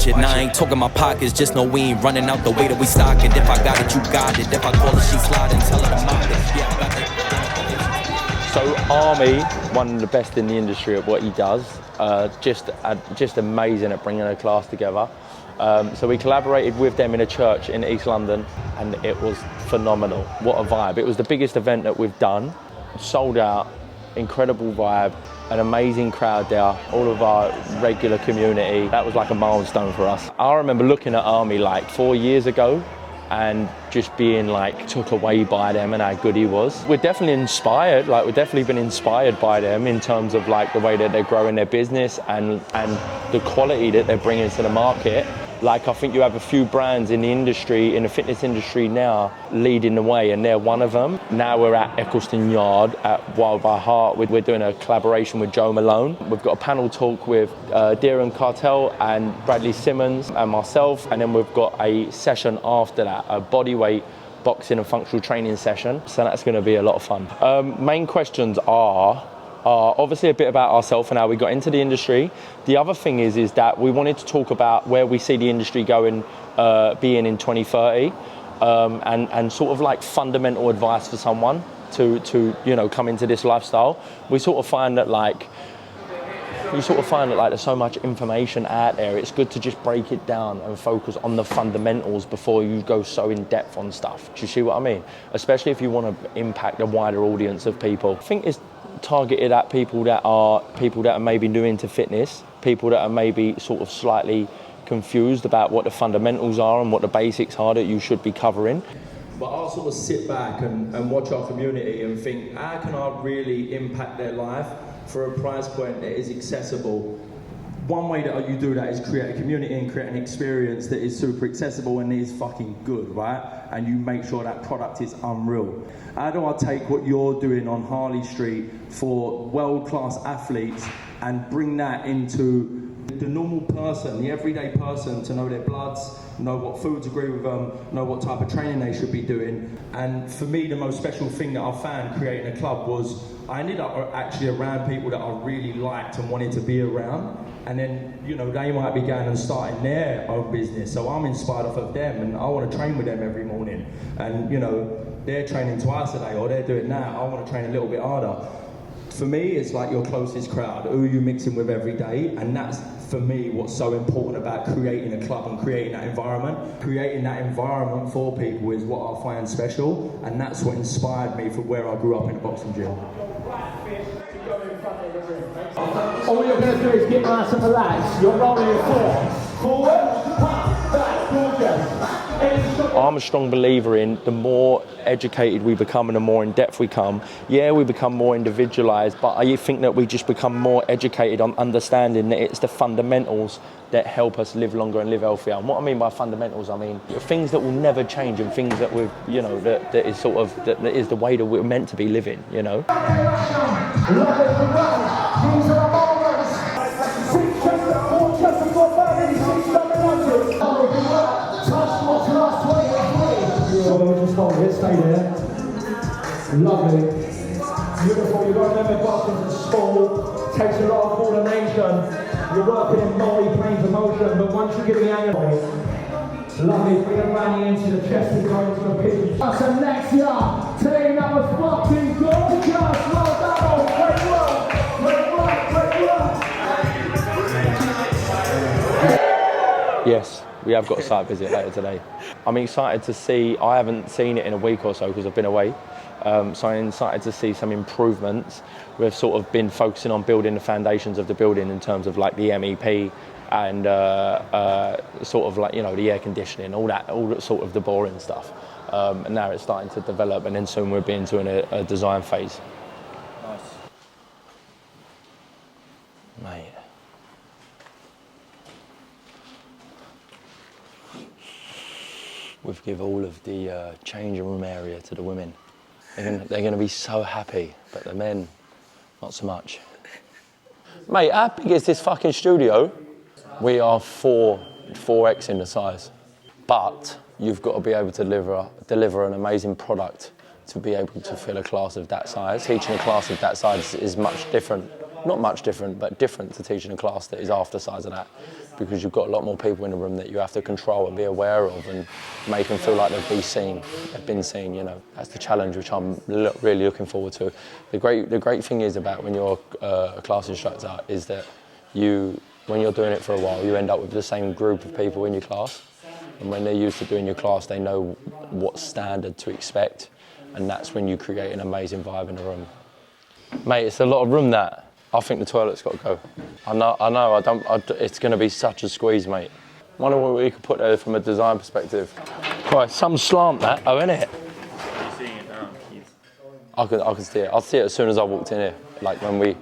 shit. Now I ain't talking my pockets, just know we ain't running out the way that we stock it. If I got it, you got it. If I call it, she slide and tell her to mop it. Yeah, I got that. So AARMY, one of the best in the industry at what he does, just amazing at bringing a class together. So we collaborated with them in a church in East London, and it was phenomenal. What a vibe. It was the biggest event that we've done, sold out, incredible vibe, an amazing crowd there, all of our regular community. That was like a milestone for us. I remember looking at AARMY like 4 years ago and just being like took away by them and how good he was. We're definitely inspired, like we've definitely been inspired by them in terms of like the way that they're growing their business and the quality that they're bringing to the market. Like I think you have a few brands in the industry, in the fitness industry now, leading the way, and they're one of them. Now we're at Eccleston Yard at Wild by Heart. We're doing a collaboration with Jo Malone. We've got a panel talk with Deeren Cartel and Bradley Simmons and myself, and then we've got a session after that, a bodyweight boxing and functional training session. So that's going to be a lot of fun. Main questions are obviously a bit about ourselves and how we got into the industry. The other thing is that we wanted to talk about where we see the industry going, being in 2030, and sort of like fundamental advice for someone to you know come into this lifestyle. We sort of find that like there's so much information out there. It's good to just break it down and focus on the fundamentals before you go so in depth on stuff. Do you see what I mean? Especially if you want to impact a wider audience of people. I think it's targeted at people that are maybe new into fitness, people that are maybe sort of slightly confused about what the fundamentals are and what the basics are that you should be covering. But I'll sort of sit back and watch our community and think, how can I really impact their life for a price point that is accessible? One way that you do that is create a community and create an experience that is super accessible and is fucking good, right? And you make sure that product is unreal. How do I take what you're doing on Harley Street for world-class athletes and bring that into the normal person, the everyday person, to know their bloods, know what foods agree with them, know what type of training they should be doing? And for me, the most special thing that I found creating a club was I ended up actually around people that I really liked and wanted to be around. And then, you know, they might be going and starting their own business. So I'm inspired off of them and I want to train with them every morning. And, you know, they're training twice a day or they're doing that. I want to train a little bit harder. For me, it's like your closest crowd. Who are you mixing with every day? And that's, for me, what's so important about creating a club and creating that environment. Creating that environment for people is what I find special. And that's what inspired me for where I grew up in a boxing gym. All you're going to do is get nice and relaxed. You're rolling your forward, back, gorgeous. I'm a strong believer in the more educated we become and the more in depth we come, we become more individualized, but I think that we just become more educated on understanding that it's the fundamentals that help us live longer and live healthier. And what I mean by fundamentals, I mean things that will never change and things that we've, you know, that is sort of, that is the way that we're meant to be living, you know. Stay there. Lovely. Beautiful. You've got to remember boxing is sport. Takes a lot of coordination. You're working in multi-planes of motion, but once you get the angle, lovely. Bring it running into the chest and go into the pitch. So next year, team that was fucking gorgeous. Well done. Great work. Great work. Great work. Yes. We have got a site visit later today. I'm excited to see, I haven't seen it in a week or so because I've been away, so I'm excited to see some improvements. We've sort of been focusing on building the foundations of the building in terms of like the MEP and sort of like, you know, the air conditioning, all that sort of the boring stuff. And now it's starting to develop and then soon we'll be into a design phase. Nice. Mate. We've given all of the changing room area to the women. They're going to be so happy, but the men, not so much. Mate, how big is this fucking studio? We are 4x in the size. But you've got to be able to deliver an amazing product to be able to fill a class of that size. Teaching a class of that size is much different. not much different, but different to teaching a class that is after size of that, because you've got a lot more people in the room that you have to control and be aware of and make them feel like they've been seen, you know. That's the challenge which I'm really looking forward to. The great thing is about when you're a class instructor is that when you're doing it for a while, you end up with the same group of people in your class. And when they're used to doing your class, they know what standard to expect. And that's when you create an amazing vibe in the room. Mate, it's a lot of room that. I think the toilet's got to go. I know, it's going to be such a squeeze, mate. Wonder what we could put there from a design perspective. Right, some slant that, isn't it? You're seeing it now. I can see it. I'll see it as soon as I walked in here. Like when we,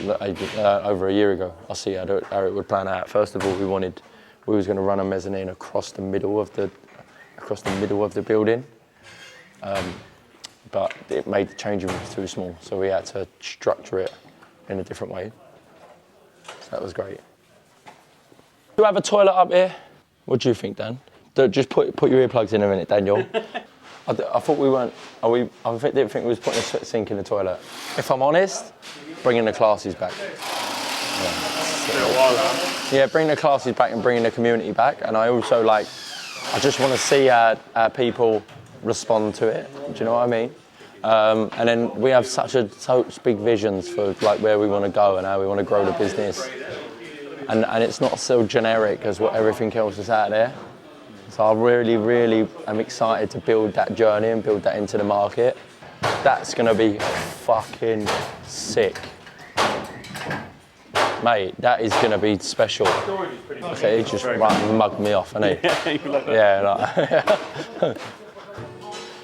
over a year ago, I'll see how it would plan out. First of all, we was going to run a mezzanine across the middle of the building. But it made the changing rooms too small, so we had to structure it in a different way. So that was great. Do you have a toilet up here? What do you think, Dan? Just put your earplugs in a minute, Daniel. I thought we weren't. I didn't think we was putting a sink in the toilet. If I'm honest, bringing the classes back. Yeah, bring the classes back and bringing the community back. And I also I just want to see our people respond to it. Do you know what I mean? And then we have such big visions for where we want to go and how we want to grow the business. And it's not so generic as what everything else is out there. So I really, really am excited to build that journey and build that into the market. That's going to be fucking sick. Mate, that is going to be special. Okay, he just mugged me off, hasn't he? Yeah.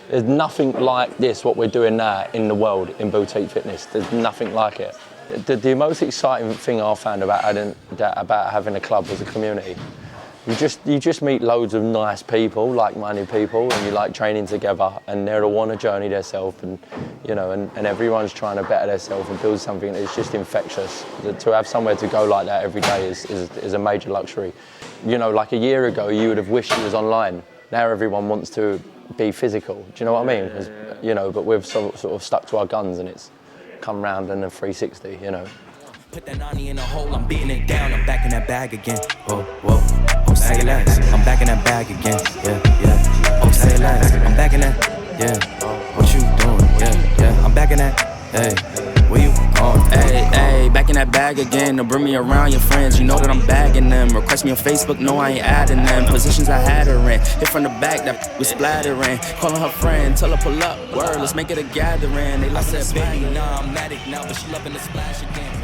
There's nothing like this, what we're doing now in the world in boutique fitness. There's nothing like it. The most exciting thing I found about having a club was a community. You just meet loads of nice people, like-minded people, and you like training together, and they're all on a journey themselves, and and everyone's trying to better themselves and build something that's just infectious. To have somewhere to go like that every day is a major luxury. Like a year ago, you would have wished it was online. Now everyone wants to be physical. Do you know what I mean? But we've sort of stuck to our guns, and it's come round in a 360. Put that 90 in a hole, I'm beating it down, I'm back in that bag again. Whoa, oh say less, I'm back in that bag again. Yeah, oh say less, I'm back in that. Yeah, what you doing? Yeah, I'm back in that. Hey, where you going? Hey, back in that bag again. Don't bring me around your friends, you know that I'm bagging them. Request me on Facebook, no I ain't adding them. Positions I had her in, hit from the back, that was splattering. Calling her friend, tell her pull up, word, let's make it a gathering. They like I said, baby, nah, I'm at it now, but she loving the splash again.